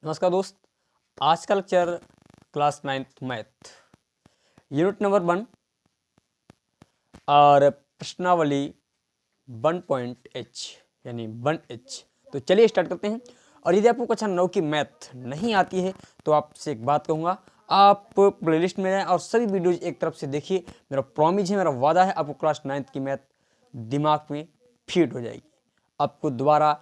नमस्कार दोस्त, आज का lecture class 9th math unit number 1 और प्रश्नावली 1.h यानी 1h। तो चलिए स्टार्ट करते हैं। और यदि आपको कक्षा 9 की मैथ नहीं आती है तो आपसे एक बात कहूँगा, आप प्लेलिस्ट में जाएं और सभी वीडियोज एक तरफ से देखिए। मेरा प्रॉमिस है, मेरा वादा है, आपको क्लास 9th की मैथ दिमाग में फीड हो जाएगी। आपको दोबारा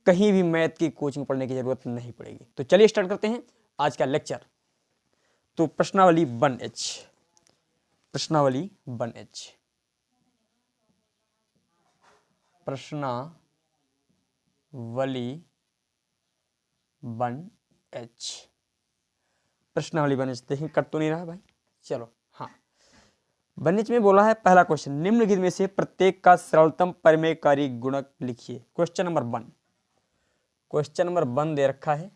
कहीं भी मैथ की कोचिंग पढ़ने की जरूरत नहीं पड़ेगी। तो चलिए स्टार्ट करते हैं आज का लेक्चर। तो प्रश्नावली 1h, प्रश्नावली 1h, प्रश्नावली 1h, प्रश्नावली 1h। देखिए कट तो नहीं रहा भाई, चलो हाँ। 1h में बोला है पहला क्वेश्चन, निम्नलिखित में से प्रत्येक का सरलतम परिमेयकारी गुणक लिखिए। क्वेश्चन नंबर 1, क्वेश्चन नंबर 1 दे रखा है,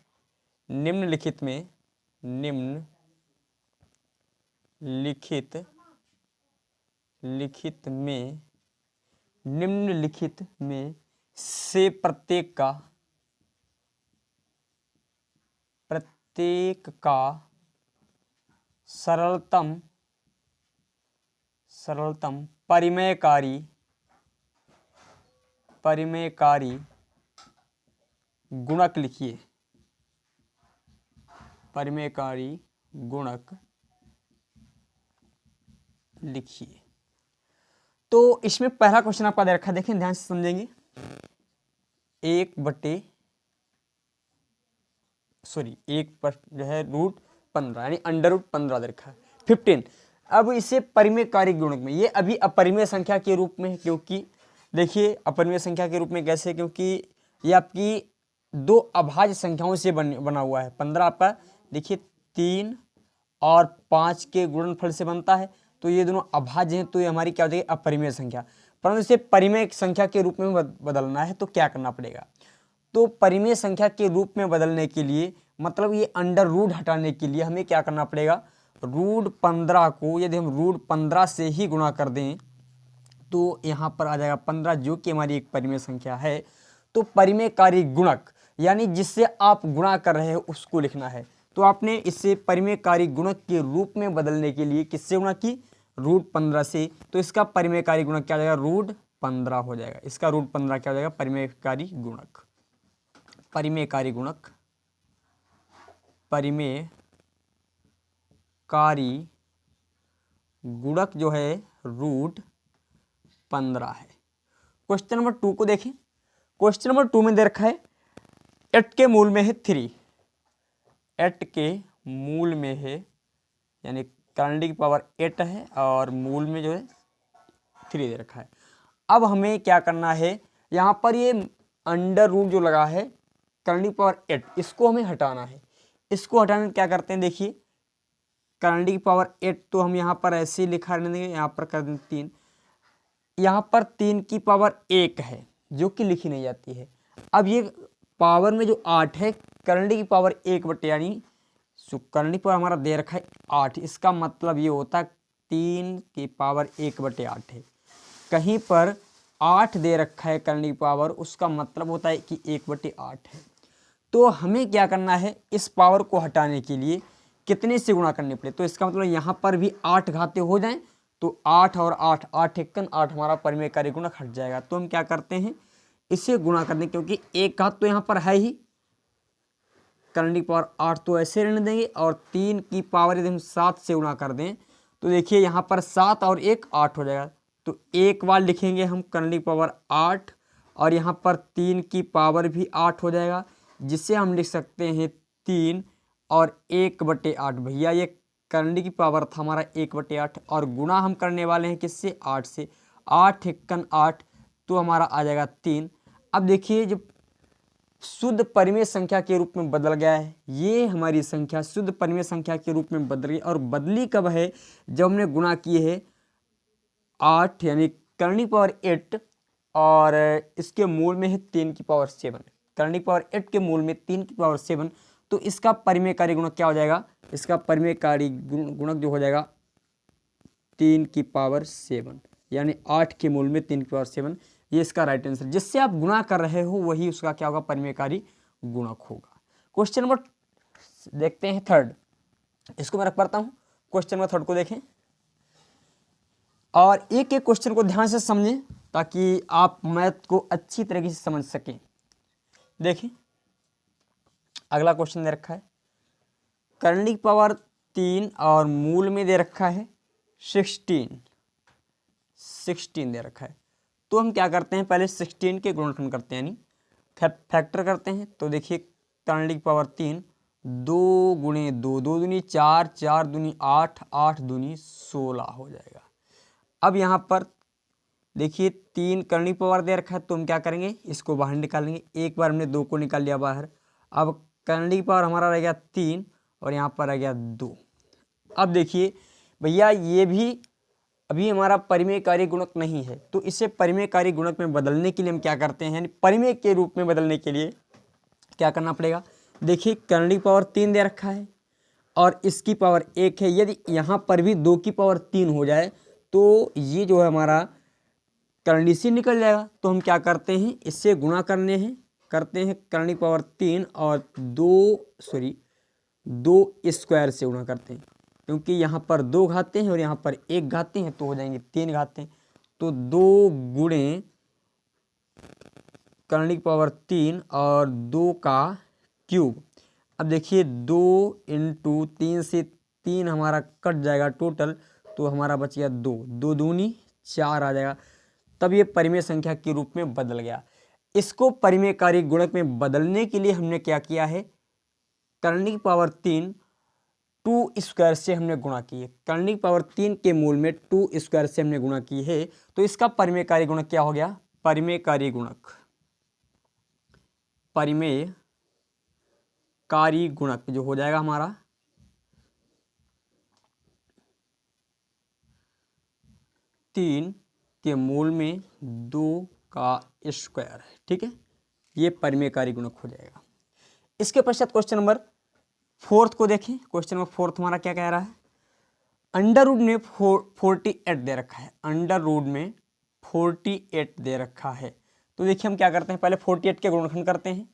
निम्नलिखित में निम्नलिखित में से प्रत्येक का सरलतम परिमेयकारी गुणक लिखिए। परिमेयकारी गुणक लिखिए। तो इसमें पहला क्वेश्चन आपका दे रखा है, देखें ध्यान से समझेंगे। 1 पर जो है √15 यानी √15 दे रखा है 15। अब इसे परिमेयकारी गुणक में, ये अभी अपरिमेय संख्या के रूप में है, क्योंकि देखिए अपरिमेय संख्या के रूप में कैसे, क्योंकि ये आपकी दो अभाज्य संख्याओं से बना हुआ है। 15 आपका देखिए 3 और 5 के गुणनफल से बनता है, तो ये दोनों अभाज्य हैं, तो ये हमारी क्या हो जाएगी, अपरिमेय संख्या। परंतु इसे परिमेय संख्या के रूप में बदलना है तो क्या करना पड़ेगा। तो परिमेय संख्या के रूप में बदलने के लिए, मतलब ये अंडर रूट हटाने के लिए हमें क्या करना पड़ेगा, √15 को यदि हम √15 से ही गुणा कर दें तो यहाँ पर आ जाएगा 15, जो कि हमारी एक परिमेय संख्या है। तो परिमेयकारी गुणक यानी जिससे आप गुणा कर रहे हो उसको लिखना है। तो आपने इसे परिमेयकारी गुणक के रूप में बदलने के लिए किससे गुणा की, √15 से। तो इसका परिमेयकारी गुणक क्या हो जाएगा, √15 हो जाएगा। इसका √15 क्या हो जाएगा, परिमेयकारी गुणक। परिमेयकारी गुणक, परिमेयकारी गुणक जो है √15 है। क्वेश्चन नंबर 2 को देखें। क्वेश्चन नंबर 2 में दे रखा है 8 के मूल में है 3, 8 के मूल में है यानी करंडी की पावर 8 है और मूल में जो है 3 दे रखा है। अब हमें क्या करना है, यहाँ पर ये अंडर रूट जो लगा है करंडी की पावर 8, इसको हमें हटाना है। इसको हटाने क्या करते हैं, देखिए करंडी की पावर 8 तो हम यहाँ पर ऐसे ही लिखा रहने देंगे, यहाँ पर कर दें 3। यहाँ पर 3 की पावर 1 है जो कि लिखी नहीं जाती है। अब ये पावर में जो 8 है, करंडी की पावर 1 बटे यानी करंडी पावर हमारा दे रखा है 8, इसका मतलब ये होता है 3 की पावर 1 बटे 8 है। कहीं पर 8 दे रखा है करंडी की पावर, उसका मतलब होता है कि 1 बटे 8 है। तो हमें क्या करना है, इस पावर को हटाने के लिए कितने से गुणा करने पड़े। तो इसका मतलब यहाँ पर भी 8 घाते हो जाएं तो 8 और 8, 8 एकन 8 हमारा परिमेयकारी गुणक हट जाएगा। तो हम क्या करते हैं, इसे गुणा करने, क्योंकि एक घात तो यहाँ पर है ही, करंडी की पावर 8 तो ऐसे रहने देंगे, और 3 की पावर यदि हम 7 से गुणा कर दें तो देखिए यहाँ पर 7 और 1 8 हो जाएगा। तो एक बार लिखेंगे हम करंडी की पावर 8 और यहाँ पर 3 की पावर भी 8 हो जाएगा, जिसे हम लिख सकते हैं 3 और 1 बटे 8। भैया ये करंडी की पावर था हमारा 1 बटे 8 और गुणा हम करने वाले हैं किससे, 8 से। 8 एकन 8 तो हमारा आ जाएगा 3। अब देखिए जब शुद्ध परिमेय संख्या के रूप में बदल गया है, ये हमारी संख्या शुद्ध परिमेय संख्या के रूप में बदल गई। और बदली कब है, जब हमने गुणा किए है 8 यानी करंडी पावर 8 और इसके मूल में है 3 की पावर 7। करंडी पावर 8 के मूल में 3 की पावर 7, तो इसका परिमेयकारी गुणक क्या हो जाएगा, इसका परिमेयकारी गुणक जो हो जाएगा 3 की पावर 7 यानी 8 के मूल में 3 की पावर 7। ये इसका राइट आंसर, जिससे आप गुणा कर रहे हो वही उसका क्या होगा, परिमेयकारी गुणक होगा। क्वेश्चन नंबर देखते हैं थर्ड, इसको मैं रख पढ़ता हूँ। क्वेश्चन नंबर थर्ड को देखें और एक एक क्वेश्चन को ध्यान से समझें ताकि आप मैथ को अच्छी तरीके से समझ सकें। देखिए अगला क्वेश्चन दे रखा है, करंट की पावर 3 और मूल में दे रखा है 16 दे रखा है। तो हम क्या करते हैं, पहले 16 के गुणनखंड करते हैं, यानी फैक्टर करते हैं। तो देखिए करंट की पावर 3, 2 गुणे 2, 2 दूनी 4, 4 दूनी 8, 8 दूनी 16 हो जाएगा। अब यहाँ पर देखिए 3 करंट की पावर दे रखा है, तो हम क्या करेंगे, इसको बाहर निकालेंगे। एक बार हमने 2 को निकाल लिया बाहर। अब करंट की पावर हमारा रह गया 3 और यहाँ पर रह गया 2। अब देखिए भैया ये भी अभी हमारा परिमेयकारी गुणक नहीं है, तो इसे परिमेयकारी गुणक में बदलने के लिए हम क्या करते हैं, यानी परिमेय के रूप में बदलने के लिए क्या करना पड़ेगा। देखिए करंट की पावर 3 दे रखा है और इसकी पावर 1 है। यदि यहाँ पर भी 2 की पावर 3 हो जाए तो ये जो है हमारा करंट इसी निकल जाएगा। तो हम क्या करते हैं, इससे गुणा करते हैं करंट की पावर 3 और 2 स्क्वायर से गुणा करते हैं, क्योंकि यहाँ पर 2 घाते हैं और यहाँ पर 1 घाते हैं, तो हो जाएंगे 3 घाते। तो 2 गुणे करंट की पावर 3 और 2 का क्यूब। अब देखिए 2 इंटू 3 से 3 हमारा कट जाएगा टोटल, तो हमारा बच गया 2, 2 दूनी 4 आ जाएगा। तब ये परिमेय संख्या के रूप में बदल गया। इसको परिमेयकारी गुणक में बदलने के लिए हमने क्या किया है, करंट की पावर 3 2 स्क्वायर से हमने गुणा की है। करंट की पावर 3 के मूल में 2 स्क्वायर से हमने गुणा की है, तो इसका परिमेयकारी गुणक क्या हो गया, परिमेयकारी गुणक जो हो जाएगा हमारा 3 के मूल में 2 का स्क्वायर है। ठीक है, ये परिमेयकारी गुणक हो जाएगा। इसके पश्चात क्वेश्चन नंबर 4 को देखें। क्वेश्चन नंबर 4 हमारा क्या कह रहा है, अंडर रूट में 48 दे रखा है। अंडर रूट में 48 दे रखा है। तो देखिए हम क्या करते हैं, पहले 48 के गुणनखंड करते हैं।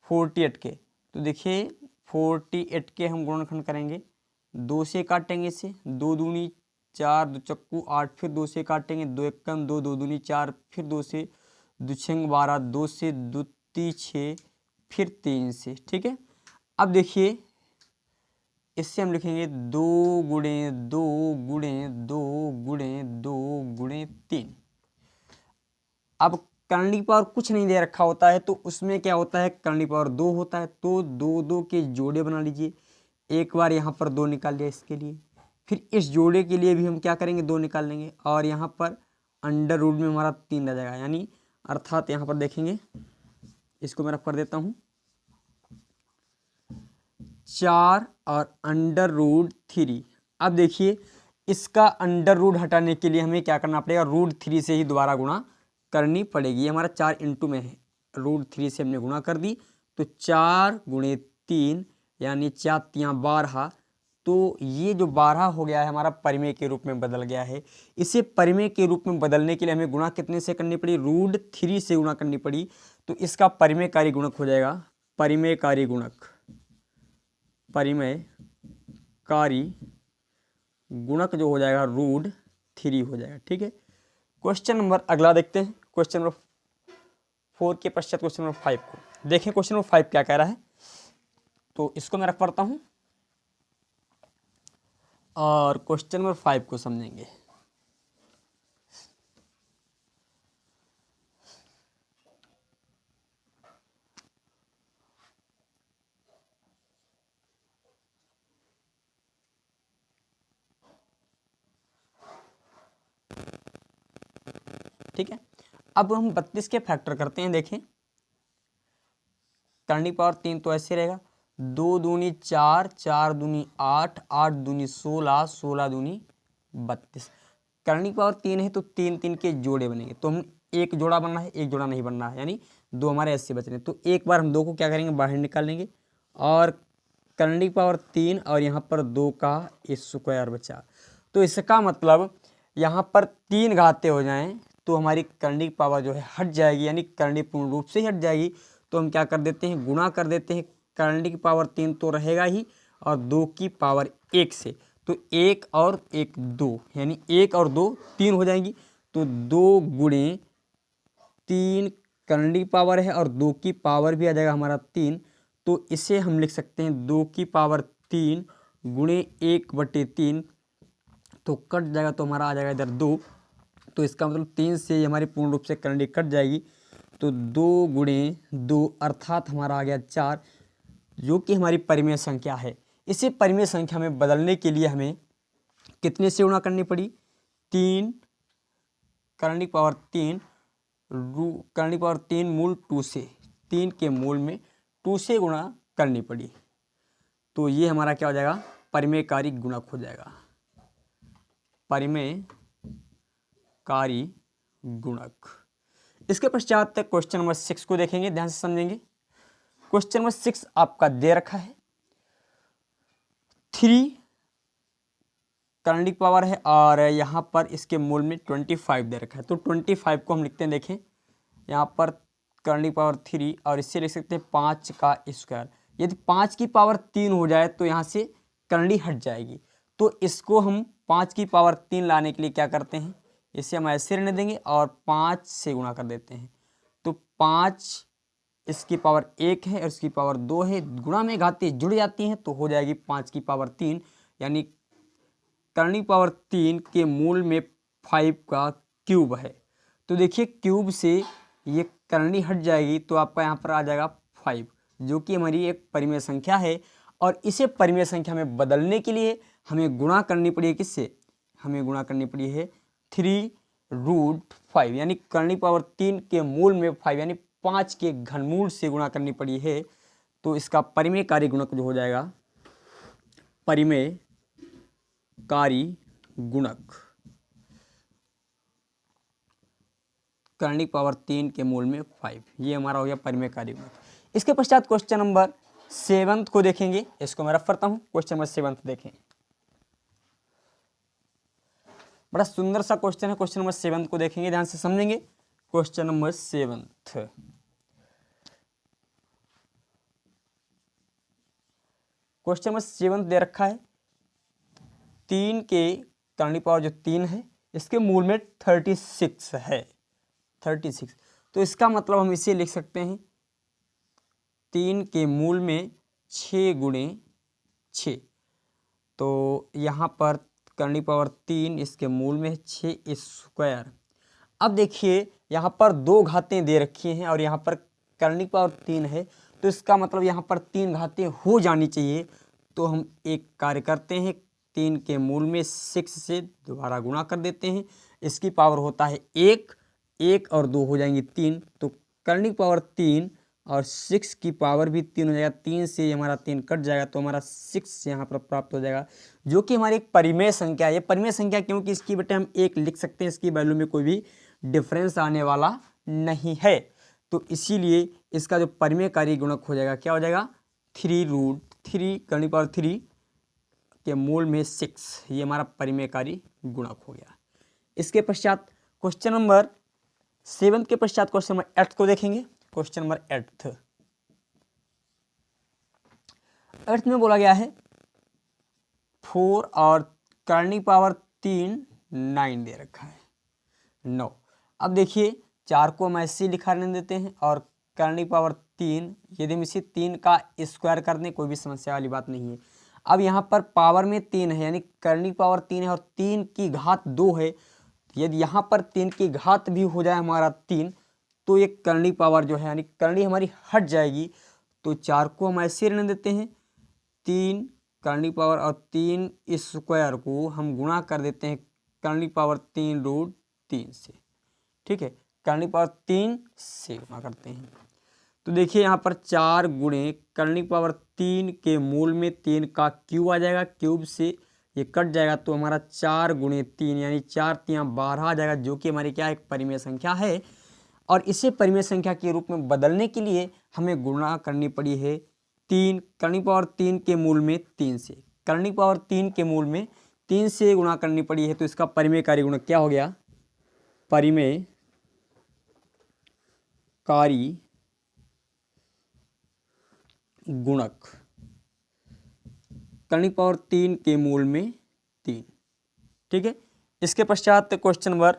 48 के, तो देखिए 48 के हम गुणनखंड करेंगे, 2 से काटेंगे इसे, 2 दूनी 4, 2 चक्कू 8, फिर 2 से काटेंगे, 2 एकम 2, 2 दूनी 4, फिर 2 से 2 छंग 12, 2 से 2 ती 6, फिर 3 से। ठीक है, अब देखिए इससे हम लिखेंगे 2 गुणे 2 गुणे 2 गुणे 2 गुणे 3। अब करंट की पावर कुछ नहीं दे रखा होता है, तो उसमें क्या होता है, करंट की पावर 2 होता है, तो 2 2 के जोड़े बना लीजिए। एक बार यहाँ पर 2 निकाल लिया इसके लिए, फिर इस जोड़े के लिए भी हम क्या करेंगे, 2 निकाल लेंगे, और यहाँ पर अंडर रूट में हमारा 3 रह जाएगा, यानी अर्थात यहाँ पर देखेंगे, इसको मैं रख कर देता हूँ 4 और अंडर रूट 3। अब देखिए इसका अंडर रूट हटाने के लिए हमें क्या करना पड़ेगा, रूट 3 से ही दोबारा गुणा करनी पड़ेगी। हमारा 4 इंटू में है, रूट 3 से हमने गुणा कर दी, तो 4 गुणे 3 यानी 4 तियाँ 12। तो ये जो 12 हो गया है हमारा परिमेय के रूप में बदल गया है। इसे परिमेय के रूप में बदलने के लिए हमें गुणा कितने से करनी पड़ी, रूट 3 से गुणा करनी पड़ी। तो इसका परिमेयकारी गुणक हो जाएगा, परिमेयकारी गुणक जो हो जाएगा रूट 3 हो जाएगा। ठीक है, क्वेश्चन नंबर अगला देखते हैं, क्वेश्चन नंबर 4 के पश्चात क्वेश्चन नंबर 5 को देखें। क्वेश्चन नंबर 5 क्या कह रहा है, तो इसको मैं रख पढ़ता हूं और क्वेश्चन नंबर 5 को समझेंगे। ठीक है, अब हम 32 के फैक्टर करते हैं। देखें करंट की पावर 3 तो ऐसे रहेगा, 2 दूनी 4, 4 दूनी 8, 8 दूनी 16, 16 दूनी 32। करंट की पावर 3 है तो 3 3 के जोड़े बनेंगे, तो हम एक जोड़ा बनना है, एक जोड़ा नहीं बनना है, यानी 2 हमारे ऐसे बच रहे हैं। तो एक बार हम 2 को क्या करेंगे, बाहर निकालेंगे, और करंट की पावर 3 और यहाँ पर 2 का स्क्वायर बचा। तो इसका मतलब यहाँ पर 3 घाते हो जाएं तो हमारी करंट की पावर जो है हट जाएगी, यानी करंट पूर्ण रूप से ही हट जाएगी। तो हम क्या कर देते हैं, गुणा कर देते हैं करंडी की पावर 3 तो रहेगा ही, और 2 की पावर 1 से, तो 1 और 1 2, यानी 1 और 2 3 हो जाएंगी। तो 2 गुणे 3 करंडी की पावर है और 2 की पावर भी आ जाएगा हमारा 3, तो इसे हम लिख सकते हैं 2 की पावर 3 गुणे 1/3, तो कट जाएगा तो हमारा आ जाएगा इधर 2, तो इसका मतलब 3 से हमारी पूर्ण रूप से करंडी कट जाएगी। तो 2 गुणे 2 अर्थात हमारा आ गया 4, जो कि हमारी परिमेय संख्या है। इसे परिमेय संख्या में बदलने के लिए हमें कितने से गुणा करनी पड़ी? 3 करंडी पावर 3 करंडी पावर 3 मूल 2 से, 3 के मूल में 2 से गुणा करनी पड़ी। तो ये हमारा क्या हो जाएगा? परिमेयकारी गुणक हो जाएगा, परिमेयकारी गुणक। इसके पश्चात क्वेश्चन नंबर 6 को देखेंगे, ध्यान से समझेंगे। क्वेश्चन नंबर 6 आपका दे रखा है 3 करंडी पावर है और यहाँ पर इसके मूल में 25 दे रखा है। तो 25 को हम लिखते हैं, देखें यहाँ पर करंडी पावर 3 और इससे लिख सकते हैं 5 का स्क्वायर। यदि 5 की पावर 3 हो जाए तो यहाँ से करंडी हट जाएगी, तो इसको हम 5 की पावर 3 लाने के लिए क्या करते हैं, इसे हम ऐसे रहने देंगे और 5 से गुणा कर देते हैं। तो 5 इसकी पावर 1 है और इसकी पावर 2 है, गुणा में घातें जुड़ जाती हैं तो हो जाएगी 5 की पावर 3, यानी करंडी पावर 3 के मूल में 5 का क्यूब है। तो देखिए क्यूब से ये करंडी हट जाएगी तो आपका यहाँ पर आ जाएगा 5, जो कि हमारी एक परिमेय संख्या है। और इसे परिमेय संख्या में बदलने के लिए हमें गुणा करनी पड़ी है, किससे? हमें गुणा करनी पड़ी है 3√5, यानी करंडी पावर 3 के मूल में 5 यानी 5 के घनमूल से गुणा करनी पड़ी है। तो इसका परिमेयकारी गुणक जो हो जाएगा, परिमेयकारी गुणक करंडी पावर 3 के मूल में 5, ये हमारा हो गया परिमेयकारी गुणक। इसके पश्चात क्वेश्चन नंबर 7 को देखेंगे, इसको मैं रफ करता हूं। क्वेश्चन नंबर 7 देखें, बड़ा सुंदर सा क्वेश्चन है। क्वेश्चन नंबर 7 को देखेंगे, ध्यान से समझेंगे। क्वेश्चन नंबर 7, क्वेश्चन नंबर 7 दे रखा है 3 के करंडी पावर जो 3 है इसके मूल में 36 है, 36। तो इसका मतलब हम इसे लिख सकते हैं 3 के मूल में 6 गुणे 6। तो यहाँ पर करंडी पावर 3 इसके मूल में 6 स्क्वायर। अब देखिए यहाँ पर 2 घातें दे रखी हैं और यहाँ पर करंडी पावर 3 है, तो इसका मतलब यहाँ पर 3 घातें हो जानी चाहिए। तो हम एक कार्य करते हैं, 3 के मूल में 6 से दोबारा गुणा कर देते हैं। इसकी पावर होता है 1, 1 और 2 हो जाएंगी 3, तो करंडी पावर 3 और 6 की पावर भी 3 हो जाएगा, 3 से हमारा 3 कट जाएगा तो हमारा 6 यहाँ पर प्राप्त हो जाएगा, जो कि हमारी एक परिमेय संख्या है। ये परिमेय संख्या क्योंकि इसकी बेटे हम 1 लिख सकते हैं, इसकी वैल्यू में कोई भी डिफरेंस आने वाला नहीं है। तो इसीलिए इसका जो परिमेयकारी गुणक हो जाएगा क्या हो जाएगा, 3√3 करंडी पावर 3 के मूल में 6, ये हमारा परिमेयकारी गुणक हो गया। इसके पश्चात क्वेश्चन नंबर 7 के पश्चात क्वेश्चन नंबर 8 को देखेंगे। क्वेश्चन नंबर 8 में बोला गया है 4 और करंडी पावर 3 9 दे रखा है 9। अब देखिए 4 को हम ऐसे लिखा रहने देते हैं और करंडी पावर 3, यदि हम इसे 3 का स्क्वायर कर दें कोई भी समस्या वाली बात नहीं है। अब यहाँ पर पावर में 3 है, यानी करंडी पावर 3 है और 3 की घात 2 है। यदि यहाँ पर 3 की घात भी हो जाए हमारा 3, तो ये करंडी पावर जो है यानी करंडी हमारी हट जाएगी। तो 4 को हम ऐसे रहने देते हैं, 3 करंडी पावर और 3 स्क्वायर को हम गुणा कर देते हैं करंडी पावर 3√3 से, ठीक है, करंडी पावर 3 से गुणा करते हैं। तो देखिए यहाँ पर 4 गुणे करंडी पावर 3 के मूल में 3 का क्यूब आ जाएगा, क्यूब से ये कट जाएगा तो हमारा 4 गुणे 3 यानी 4 3 12 आ जाएगा, जो कि हमारी क्या एक परिमेय संख्या है। और इसे परिमेय संख्या के रूप में बदलने के लिए हमें गुणा करनी पड़ी है 3 करंडी पावर 3 के मूल में 3 से, करंडी पावर 3 के मूल में 3 से गुणा करनी पड़ी है। तो इसका परिमेयकारी गुणक क्या हो गया, परिमेयकारी गुणक कर्णिक पावर 3 के मूल में 3। ठीक है, इसके पश्चात क्वेश्चन नंबर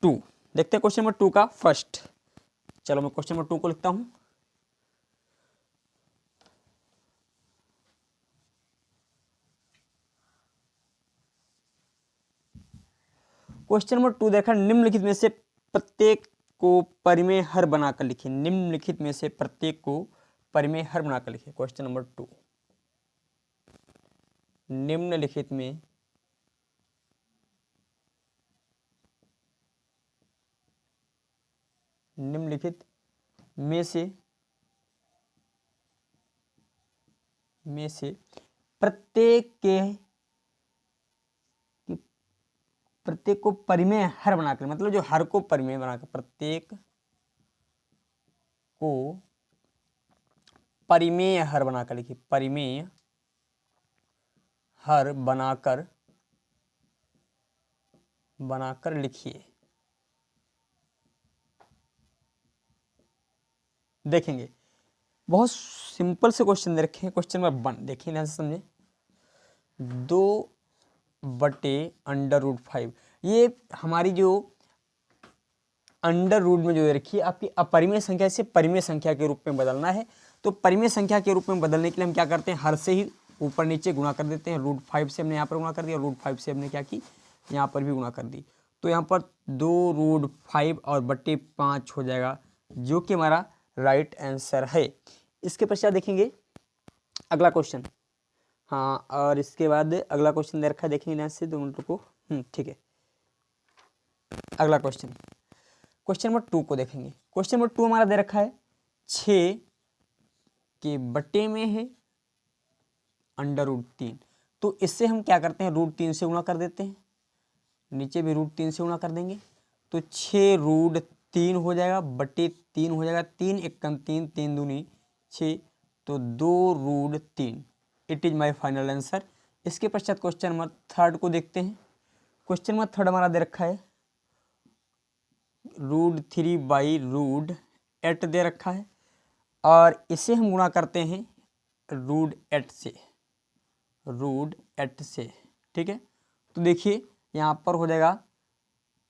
2 देखते हैं। क्वेश्चन नंबर 2 का फर्स्ट, चलो मैं क्वेश्चन नंबर 2 को लिखता हूं। क्वेश्चन नंबर 2 देखा, निम्नलिखित में से प्रत्येक को परिमेय हर बनाकर लिखिए। निम्नलिखित में से प्रत्येक को परिमेय हर बनाकर लिखिए। क्वेश्चन नंबर 2, निम्नलिखित में में से प्रत्येक को परिमेय हर बनाकर, मतलब जो हर को परिमेय बनाकर, प्रत्येक को परिमेय हर बनाकर लिखिए। परिमेय हर बनाकर लिखिए। देखेंगे बहुत सिंपल से क्वेश्चन दे रखे हैं। क्वेश्चन नंबर 1 देखिए, ध्यान से समझे। 2/√5 ये हमारी जो अंडर रूट में जो दे रखी है, आपकी अपरिमेय संख्या से परिमेय संख्या के रूप में बदलना है। तो परिमेय संख्या के रूप में बदलने के लिए हम क्या करते हैं, हर से ही ऊपर नीचे गुणा कर देते हैं। √5 से हमने यहाँ पर गुणा कर दिया, √5 से हमने क्या की, यहाँ पर भी गुणा कर दी। तो यहाँ पर 2√5 और बटे 5 हो जाएगा, जो कि हमारा राइट आंसर है। इसके पश्चात देखेंगे अगला क्वेश्चन। हाँ, और इसके बाद अगला क्वेश्चन दे रखा है, देखेंगे ध्यान से 2 मिनट को। ठीक है, अगला क्वेश्चन, क्वेश्चन नंबर 2 को देखेंगे। क्वेश्चन नंबर 2 हमारा दे रखा है 6 के बटे में है √3। तो इससे हम क्या करते हैं, √3 से गुणा कर देते हैं, नीचे भी √3 से गुणा कर देंगे। तो 6√3 हो जाएगा, बटे 3 हो जाएगा। 3 एकम 3, 3 दूनी 6, तो 2√3। It is my final answer. इसके पश्चात क्वेश्चन नंबर 3 को देखते हैं। क्वेश्चन नंबर 3 हमारा दे रखा है √3/√8 दे रखा है, और इसे हम गुणा करते हैं √8 से। ठीक है, तो देखिए यहाँ पर हो जाएगा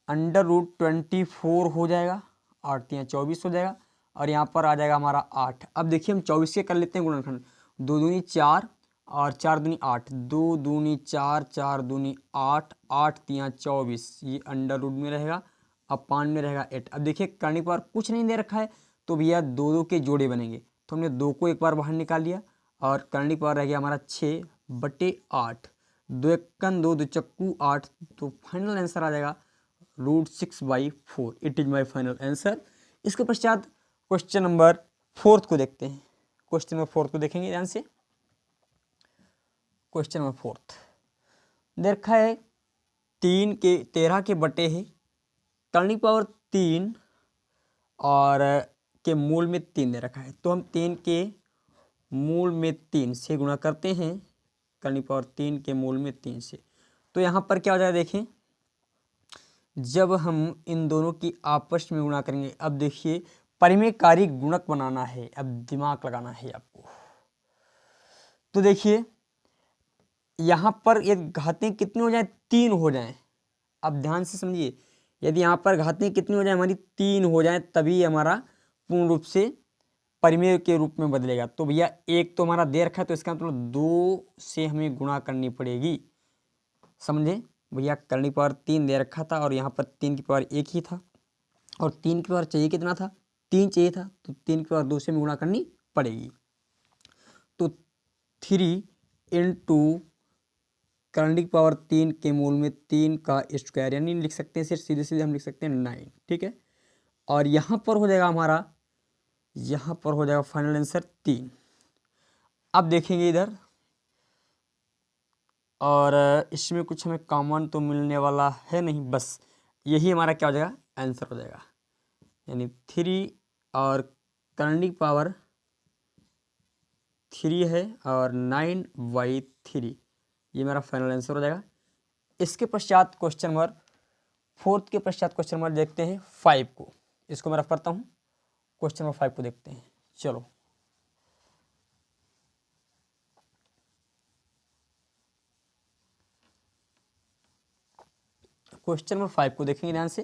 √24 हो जाएगा, 8 × 24 हो जाएगा, और यहाँ पर आ जाएगा हमारा 8। अब देखिए हम 24 के कर लेते हैं गुणनखंड। 2 दूनी 4 और 4 दूनी 8, 2 दूनी 4, 4 दूनी 8, 8 × 24, ये अंडर रूट में रहेगा, अपान में रहेगा 8। अब देखिए कर्णिक पावर कुछ नहीं दे रखा है, तो भैया 2 के जोड़े बनेंगे। तो हमने 2 को एक बार बाहर निकाल लिया, और कर्णिक पावर रह गया हमारा 6/8। 2 एकम 2, 2 चक्कू 8। तो फाइनल आंसर आ जाएगा √6/4। It is my final answer. इसके पश्चात क्वेश्चन नंबर 4 को देखते हैं। क्वेश्चन नंबर 4 को देखेंगे ध्यान से। क्वेश्चन नंबर 4 देखा है 13 के बटे है कर्णिक पावर 3 और के मूल में 3 दे रखा है। तो हम 3 के मूल में 3 से गुणा करते हैं, कर्णिक पावर 3 के मूल में 3 से। तो यहाँ पर क्या हो जाएगा, देखें जब हम इन दोनों की आपस में गुणा करेंगे। अब देखिए परिमेयकारी गुणक बनाना है, अब दिमाग लगाना है आपको। तो देखिए यहाँ पर ये घातें कितनी हो जाए, 3 हो जाएं। अब ध्यान से समझिए, यदि यहाँ पर घातें कितनी हो जाए, हमारी 3 हो जाए, तभी हमारा पूर्ण रूप से परिमेय के रूप में बदलेगा। तो भैया एक तो हमारा दे रखा है, तो इसका मतलब 2 से हमें गुणा करनी पड़ेगी। समझे भैया, कर्णिक पावर 3 दे रखा था, और यहाँ पर 3 की पावर 1 ही था, और 3 की पावर चाहिए कितना था, 3 चाहिए था। तो 3 की पावर 2 से हमें गुणा करनी पड़ेगी। तो 3 × कर्णिक पावर 3 के मूल में 3 का स्क्वायर, यानी लिख सकते हैं, सिर्फ सीधे सीधे हम लिख सकते हैं 9। ठीक है, और यहाँ पर हो जाएगा हमारा, यहाँ पर हो जाएगा फाइनल आंसर 3। अब देखेंगे इधर, और इसमें कुछ हमें कॉमन तो मिलने वाला है नहीं, बस यही हमारा क्या हो जाएगा, आंसर हो जाएगा। यानी 3 और कर्णिक पावर 3 है, और 9/3, ये मेरा फाइनल आंसर हो जाएगा। इसके पश्चात क्वेश्चन नंबर 4 के पश्चात क्वेश्चन नंबर देखते हैं 5 को। इसको मैं रफ करता हूँ, क्वेश्चन नंबर 5 को देखते हैं। चलो क्वेश्चन नंबर 5 को देखेंगे ध्यान से।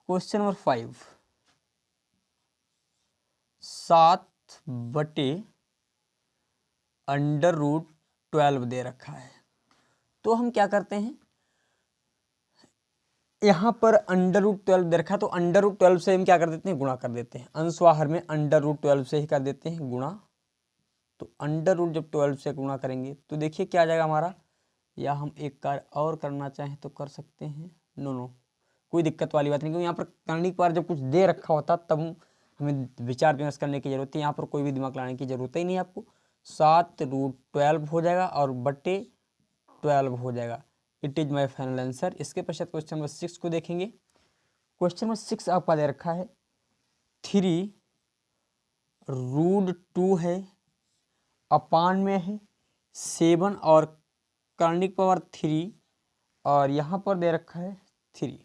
क्वेश्चन नंबर 5, 7/√12 दे रखा है। तो हम क्या करते हैं, यहाँ पर √12 दे रखा है तो √12 से हम क्या कर देते हैं, गुणा कर देते हैं। अंशवाहर में √12 से ही कर देते हैं गुणा। तो जब 12 से गुणा करेंगे तो देखिए क्या आ जाएगा हमारा। या हम एक कार्य और करना चाहें तो कर सकते हैं। नो, कोई दिक्कत वाली बात नहीं, क्योंकि यहाँ पर करने के बाद जब कुछ दे रखा होता तब हमें विचार विमर्श करने की जरूरत है। यहाँ पर कोई भी दिमाग लाने की जरूरत ही नहीं है आपको। 7√12 हो जाएगा और बट्टे 12 हो जाएगा। It is my final answer. इसके पश्चात क्वेश्चन नंबर 6 को देखेंगे। क्वेश्चन नंबर 6 आपका दे रखा है 3√2 है, अपान में है 7 और कर्णिक पावर 3 और यहाँ पर दे रखा है 3।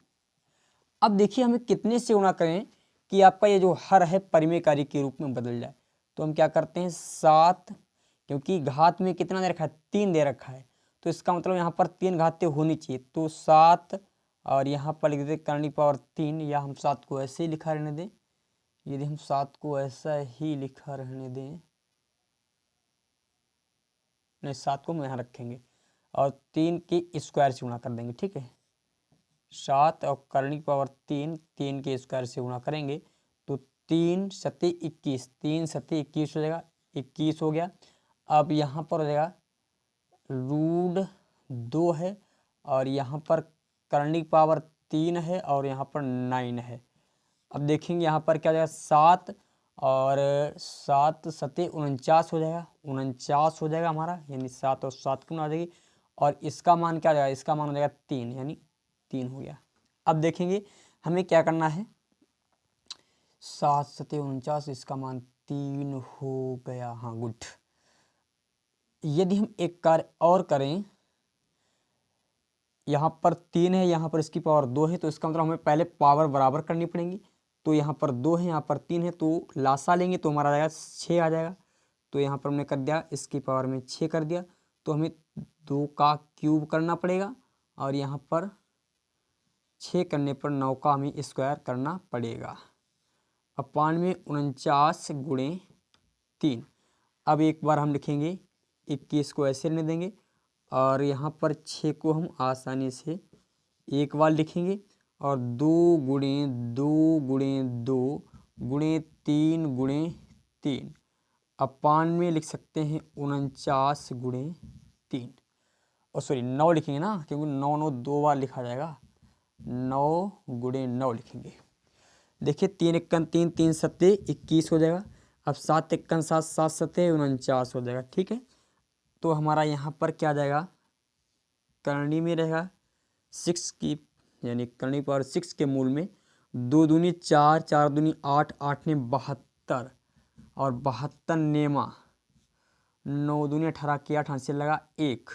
अब देखिए हमें कितने से गुणा करें कि आपका ये जो हर है परिमेयकारी के रूप में बदल जाए। तो हम क्या करते हैं 7, क्योंकि घात में कितना दे रखा है 3 दे रखा है, तो इसका मतलब यहाँ पर 3 घातें होनी चाहिए। तो 7 और यहाँ पर लिख देते कर्णिक पावर 3, या हम 7 को ऐसे ही लिखा रहने दें। यदि हम 7 को ऐसा ही लिखा रहने दें, नहीं 7 को हम यहाँ रखेंगे और 3 की स्क्वायर से गुणा कर देंगे, ठीक है। 7 और कर्णिक पावर 3 के स्क्वायर से गुणा करेंगे तो 3 सत्ते 21, 3 सत्ते 21 हो जाएगा, 21 हो गया। अब यहाँ पर हो जाएगा √2 है और यहाँ पर कर्णिक पावर 3 है और यहाँ पर 9 है। अब देखेंगे यहाँ पर क्या हो जाएगा 7 और 7 सत्ते 49 हो जाएगा, 49 हो जाएगा हमारा, यानी 7 और 7 की गुणा हो जाएगी। और इसका मान क्या हो जाएगा, इसका मान हो जाएगा 3, यानी 3 हो गया। अब देखेंगे हमें क्या करना है, 7 सत्ते 49, इसका मान 3 हो गया। हाँ गुड। यदि हम एक कार्य और करें, यहाँ पर 3 है, यहाँ पर इसकी पावर 2 है, तो इसका मतलब हमें पहले पावर बराबर करनी पड़ेगी। तो यहाँ पर 2 है, यहाँ पर 3 है, तो लासा लेंगे तो हमारा आ जाएगा 6 आ जाएगा। तो यहाँ पर हमने कर दिया, इसकी पावर में 6 कर दिया, तो हमें 2 का क्यूब करना पड़ेगा और यहाँ पर 6 करने पर 9 का हमें स्क्वायर करना पड़ेगा। अपान में 49 गुणे 3। अब एक बार हम लिखेंगे 21 को ऐसे रहने देंगे और यहाँ पर 6 को हम आसानी से एक बार लिखेंगे और 2 गुणे 2 गुणे 2 गुणे 3 गुणे 3 अपान में लिख सकते हैं 49 गुणे 3। और सॉरी 9 लिखेंगे ना, क्योंकि 9 9 2 बार लिखा जाएगा। 9 गुणे 9 लिखेंगे। देखिए 3 1 3, 3 सत्ते 21 हो जाएगा। अब 7 1 7, 7 सत्ते 49 हो जाएगा, ठीक है। तो हमारा यहाँ पर क्या आ जाएगा, करणी में रहेगा 6 की, यानी करणी पावर 6 के मूल में 2 दूनी 4, 4 दूनी 8, 8 ने 72 और 72 नेमा, 9 दूनी 18 के 8 हाथ से लगा 1,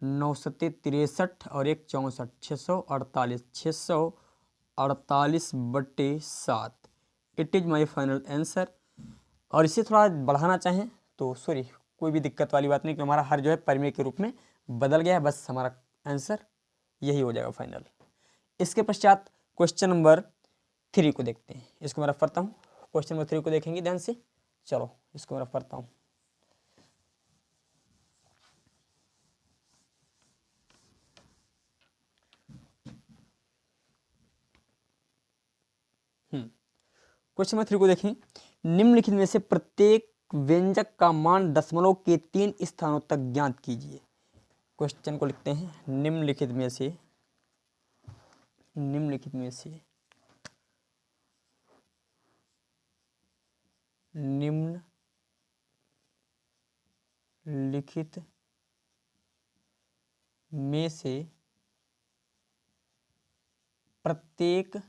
9 सत्ते 63 और 1 64, 648, 648/7। It is my final answer. और इसे थोड़ा बढ़ाना चाहें तो सॉरी, कोई भी दिक्कत वाली बात नहीं, कि हमारा हर जो है परिमेय के रूप में बदल गया है, बस हमारा आंसर यही हो जाएगा फाइनल। इसके पश्चात क्वेश्चन नंबर 3 को देखते हैं। इसको मैं रफ करता हूँ। क्वेश्चन नंबर 3 को देखेंगे ध्यान से। चलो इसको मैं रफ करता हूँ। क्वेश्चन नंबर 3 को देखें। निम्नलिखित में से प्रत्येक व्यंजक का मान दशमलव के 3 स्थानों तक ज्ञात कीजिए। क्वेश्चन को लिखते हैं, निम्नलिखित में से निम्नलिखित में से प्रत्येक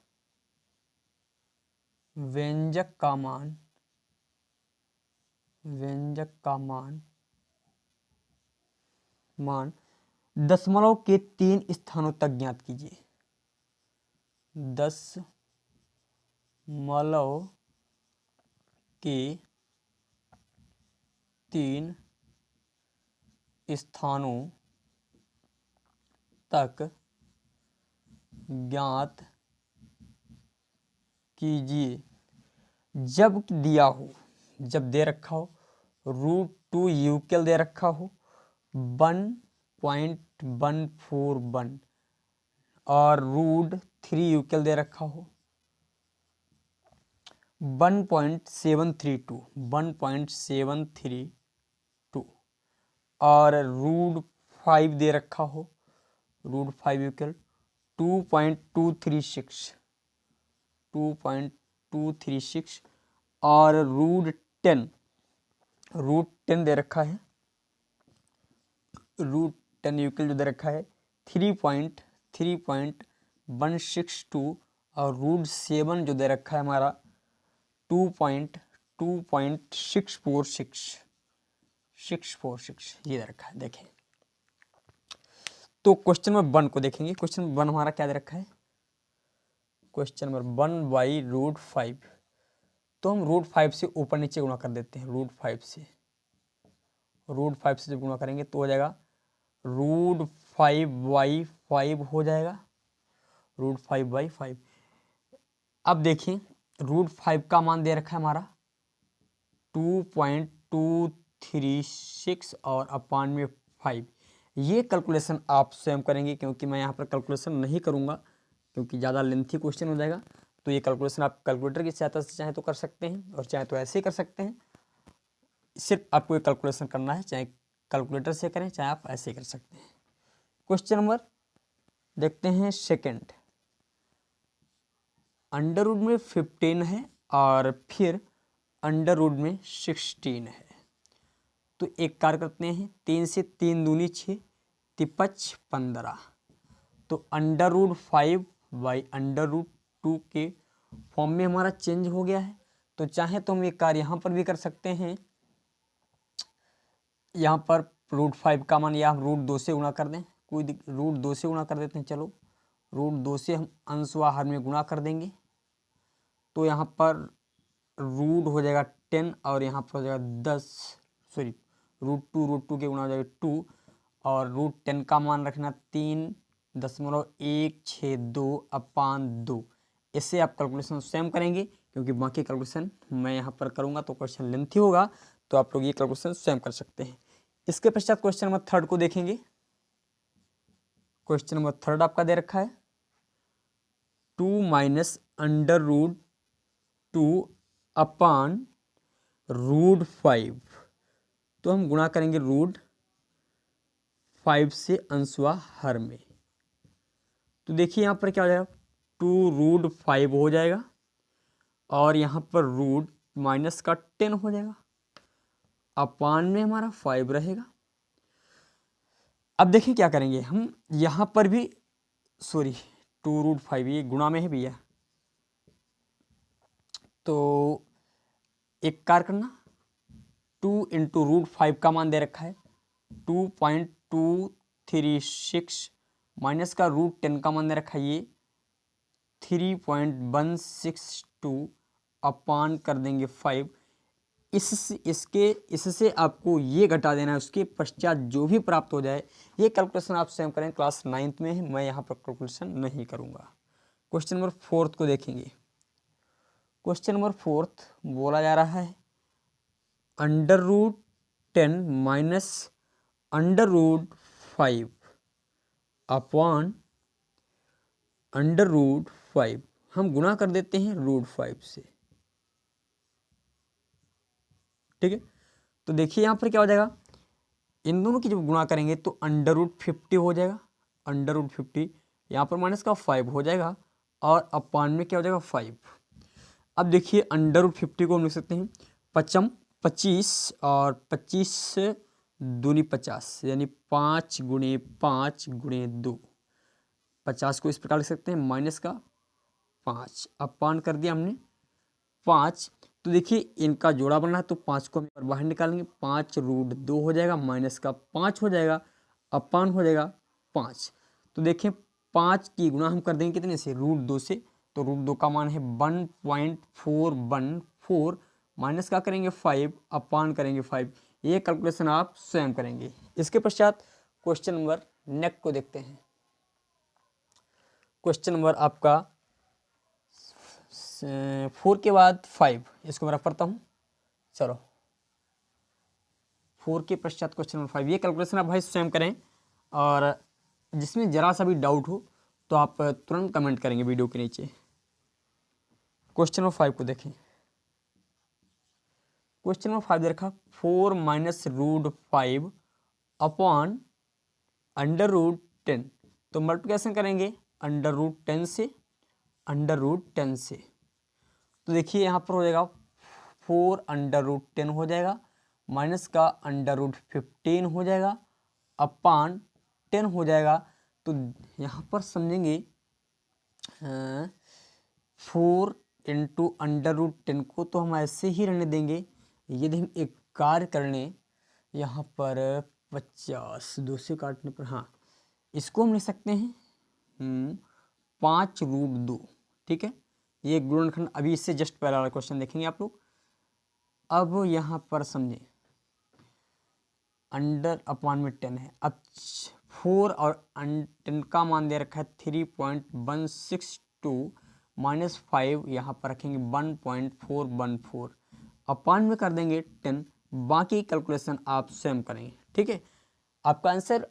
व्यंजक का मान दशमलव के 3 स्थानों तक ज्ञात कीजिए। दशमलव के 3 स्थानों तक ज्ञात कीजिए जब दिया हो, जब दे रखा हो √2 यूक्ल दे रखा हो 1.141 और √3 यूक्ल दे रखा हो 1.732 और √5 दे रखा हो √5 यूक्ल 2.236 और √10 दे रखा है, √10 यूक्ल जो दे रखा है 3.162 और √7 जो दे रखा है हमारा 2.646 ये दे रखा है। देखें तो क्वेश्चन नंबर 1 को देखेंगे। क्वेश्चन नंबर 1 हमारा क्या दे रखा है, क्वेश्चन नंबर 1/√5। तो हम √5 से ऊपर नीचे गुणा कर देते हैं। √5 से जब गुणा करेंगे तो हो जाएगा √5/5 हो जाएगा, √5/5। अब देखिए √5 का मान दे रखा है हमारा 2.236 और अपान में 5। ये कैलकुलेशन आप स्वयं करेंगे क्योंकि मैं यहाँ पर कैलकुलेशन नहीं करूँगा क्योंकि ज़्यादा लेंथी क्वेश्चन हो जाएगा। तो ये कैलकुलेशन आप कैलकुलेटर की सहायता से चाहे तो कर सकते हैं और चाहे तो ऐसे ही कर सकते हैं। सिर्फ आपको ये कैलकुलेशन करना है, चाहे कैलकुलेटर से करें चाहे आप ऐसे ही कर सकते हैं। क्वेश्चन नंबर देखते हैं सेकंड। अंडर रूट में 15 है और फिर अंडर रूट में 16 है। तो एक कार्य करते हैं, 3 से 3 दूनी 6 तिपच 15। तो √5/√2 के फॉर्म में हमारा चेंज हो गया है। तो चाहे तो हम ये कार्य यहाँ पर भी कर सकते हैं, यहाँ पर √5 का मान या हम √2 से गुणा कर दें, कोई √2 से गुणा कर देते हैं। चलो √2 से हम अंश व हर में गुणा कर देंगे तो यहाँ पर रूट हो जाएगा 10 और यहाँ पर हो जाएगा 10, सॉरी √2 के गुणा हो जाएगा 2 और √10 का मान रखना 3.162 अपान 2। इससे आप कैलकुलेशन स्वयं करेंगे क्योंकि बाकी कैलकुलेशन मैं यहाँ पर करूँगा तो क्वेश्चन लेंथी होगा, तो आप लोग ये कैलकुलेशन स्वयं कर सकते हैं। इसके पश्चात क्वेश्चन नंबर 3 को देखेंगे। क्वेश्चन नंबर 3 आपका दे रखा है 2 - √2 अपान √5। तो हम गुणा करेंगे √5 से अंशवा हर में। तो देखिए यहाँ पर क्या हो जाएगा 2√5 हो जाएगा और यहाँ पर रूट माइनस का 10 हो जाएगा, अपान में हमारा 5 रहेगा। अब देखिए क्या करेंगे हम, यहाँ पर भी सॉरी 2√5 ये गुणा में है भैया, तो एक कार्य करना 2 × √5 का मान दे रखा है 2.236 माइनस का √10 का मान दे रखा है ये 3.162 अपान कर देंगे 5। इससे आपको ये घटा देना है, उसके पश्चात जो भी प्राप्त हो जाए ये कैलकुलेशन आप स्वयं करें। क्लास 9th में है, मैं यहाँ पर कैलकुलेशन नहीं करूँगा। क्वेश्चन नंबर 4 को देखेंगे। क्वेश्चन नंबर 4 बोला जा रहा है √10 माइनस √5 अपॉन √5। हम गुणा कर देते हैं √5 से, ठीक है। तो देखिए यहाँ पर क्या हो जाएगा, इन दोनों की जब गुणा करेंगे तो √50 हो जाएगा, √50 यहाँ पर माइनस का 5 हो जाएगा और अपान में क्या हो जाएगा 5। अब देखिए √50 को हम लिख सकते हैं 5 25 और 25 दूनी 50 यानी 5 × 5 × 2। 50 को इस प्रकार लिख सकते हैं माइनस का 5 अपान कर दिया हमने 5। तो देखिए इनका जोड़ा बनना है तो 5 को हम बाहर निकालेंगे, 5√2 हो जाएगा माइनस का 5 हो जाएगा अपान हो जाएगा 5। तो देखिए 5 की गुणा हम कर देंगे कितने से √2 से, तो √2 का मान है 1.414 माइनस का करेंगे 5 अपान करेंगे 5। ये कैलकुलेशन आप स्वयं करेंगे। इसके पश्चात क्वेश्चन नंबर नेक्स्ट को देखते हैं। क्वेश्चन नंबर आपका 4 के बाद 5, इसको मैं रख पढ़ता हूँ। चलो 4 के पश्चात क्वेश्चन नंबर 5, ये कैलकुलेशन आप भाई स्वयं करें, और जिसमें जरा सा भी डाउट हो तो आप तुरंत कमेंट करेंगे वीडियो के नीचे। क्वेश्चन नंबर 5 को देखें। क्वेश्चन नंबर 5 दे रखा 4 minus root 5 upon under root 10। तो मल्टीप्लिकेशन करेंगे अंडर रूट 10 से, अंडर रूट 10 से। तो देखिए यहाँ पर हो जाएगा 4 अंडर रूट 10 हो जाएगा, माइनस का अंडर रूट 15 हो जाएगा, अपॉन 10 हो जाएगा। तो यहाँ पर समझेंगे 4 इंटू अंडर रूट 10 को तो हम ऐसे ही रहने देंगे। यदि हम एक कार्य कर लें यहाँ पर 50 2 से काटने पर, हाँ इसको हम लिख सकते हैं 5 रूट 2, ठीक है। ये गुणनखंड अभी इससे जस्ट पहला वाला क्वेश्चन देखेंगे आप लोग। अब यहाँ पर समझें अंडर अपॉन में 10 है, अब 4 और 10 का मान दे रखा है 3.162 माइनस 5 यहाँ पर रखेंगे 1.414, अपॉन में कर देंगे 10। बाकी कैलकुलेशन आप स्वयं करेंगे, ठीक है। आपका आंसर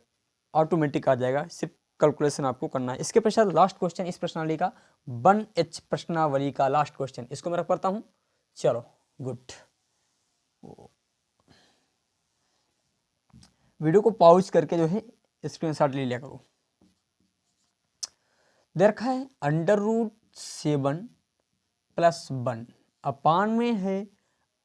ऑटोमेटिक आ जाएगा, सिर्फ कैलकुलेशन आपको करना है। इसके पश्चात लास्ट क्वेश्चन इस प्रश्नावली का 1H प्रश्नावली का लास्ट क्वेश्चन, इसको मैं रख पढ़ता हूँ। चलो गुड, वीडियो को पॉज करके जो है स्क्रीनशॉट ले लिया करो। दे रखा है अंडर रूट 7 प्लस 1, अपान में है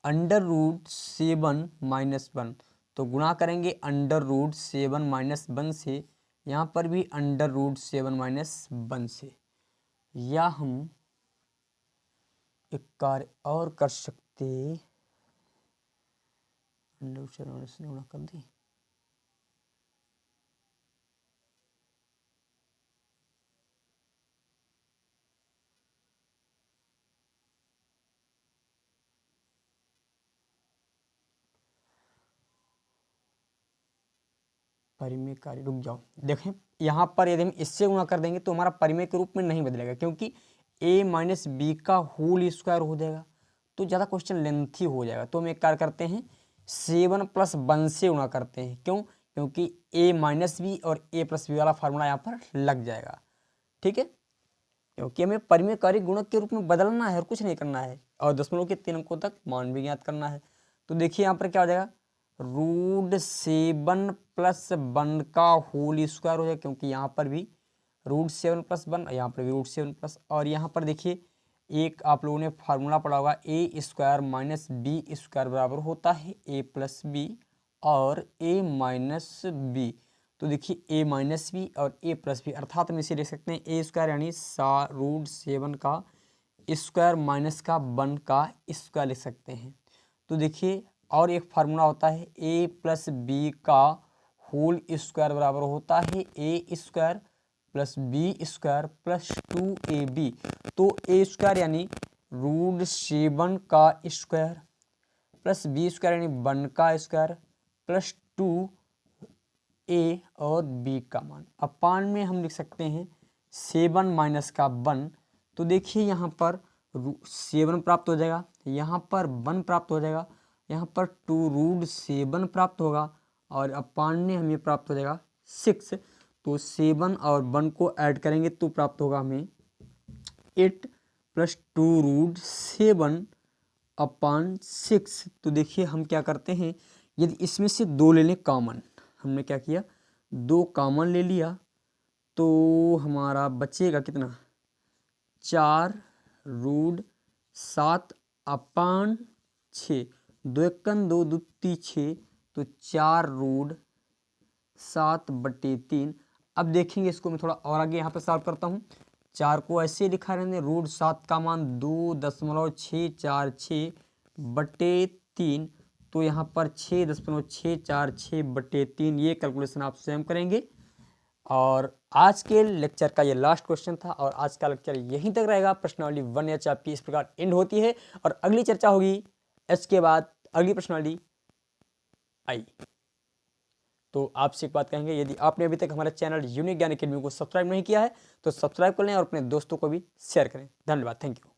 अंडर रूट 7 माइनस 1। तो गुणा करेंगे अंडर रूट 7 माइनस 1 से, यहाँ पर भी अंडर रूट 7 माइनस 1 से। या हम एक कार्य और कर सकते, अंडर रूट 7 माइनस गुणा कर दें, परिमेय कार्य, रुक जाओ देखें। यहाँ पर यदि हम इससे गुणा कर देंगे तो हमारा परिमेय के रूप में नहीं बदलेगा, क्योंकि a माइनस बी का होल स्क्वायर हो जाएगा, तो ज़्यादा क्वेश्चन लेंथी हो जाएगा। तो हम एक कार्य करते हैं 7 प्लस 1 से गुणा करते हैं। क्यों? क्योंकि a माइनस बी और a प्लस बी वाला फार्मूला यहाँ पर लग जाएगा, ठीक है। क्योंकि हमें परिमेय कार्य गुणक के रूप में बदलना है और कुछ नहीं करना है, और दशमलव के 3 अंकों तक मान भी ज्ञात करना है। तो देखिए यहाँ पर क्या हो जाएगा, रूट 7 प्लस 1 का होल स्क्वायर हो जाएगा, क्योंकि यहाँ पर भी रूट 7 प्लस 1, यहाँ पर भी रूट 7 प्लस, और यहाँ पर देखिए एक आप लोगों ने फार्मूला पढ़ा होगा ए स्क्वायर माइनस बी स्क्वायर बराबर होता है ए प्लस बी और ए माइनस बी। तो देखिए ए माइनस बी और ए प्लस बी, अर्थात हम इसे लिख सकते हैं ए स्क्वायर यानी रूट 7 का स्क्वायर माइनस का 1 का स्क्वायर लिख सकते हैं। तो देखिए और एक फार्मूला होता है a प्लस बी का होल स्क्वायर बराबर होता है A square plus B square plus 2ab। तो a स्क्वायर यानी रूट 7 का स्क्वायर प्लस बी स्क्वायर यानी 1 का स्क्वायर प्लस 2a और b का मान, अपान में हम लिख सकते हैं 7 माइनस का 1। तो देखिए यहाँ पर 7 प्राप्त हो जाएगा, यहाँ पर 1 प्राप्त हो जाएगा, यहाँ पर 2 रूट 7 प्राप्त होगा, और अपान में हमें प्राप्त हो जाएगा 6। तो 7 और 1 को ऐड करेंगे तो प्राप्त होगा हमें 8 प्लस 2 रूट 7 अपान 6। तो देखिए हम क्या करते हैं, यदि इसमें से 2 ले लें कॉमन, हमने क्या किया 2 कॉमन ले लिया, तो हमारा बचेगा कितना 4 रूट 7 अपान 6, 2 एकन 2 दूती 6, तो 4 रूट 7/3। अब देखेंगे इसको मैं थोड़ा और आगे यहाँ पे सॉल्व करता हूँ। 4 को ऐसे लिखा रहने, रूट 7 का मान 2.646/3, तो यहाँ पर 6.646/3। ये कैलकुलेशन आप स्वयं करेंगे। और आज के लेक्चर का ये लास्ट क्वेश्चन था, और आज का लेक्चर यहीं तक रहेगा। प्रश्नावली 1H आपकी इस प्रकार एंड होती है, और अगली चर्चा होगी H के बाद अगली प्रश्नावली आई। तो आपसे एक बात कहेंगे, यदि आपने अभी तक हमारे चैनल यूनिक ज्ञान अकेडमी को सब्सक्राइब नहीं किया है तो सब्सक्राइब कर लें और अपने दोस्तों को भी शेयर करें। धन्यवाद, थैंक यू।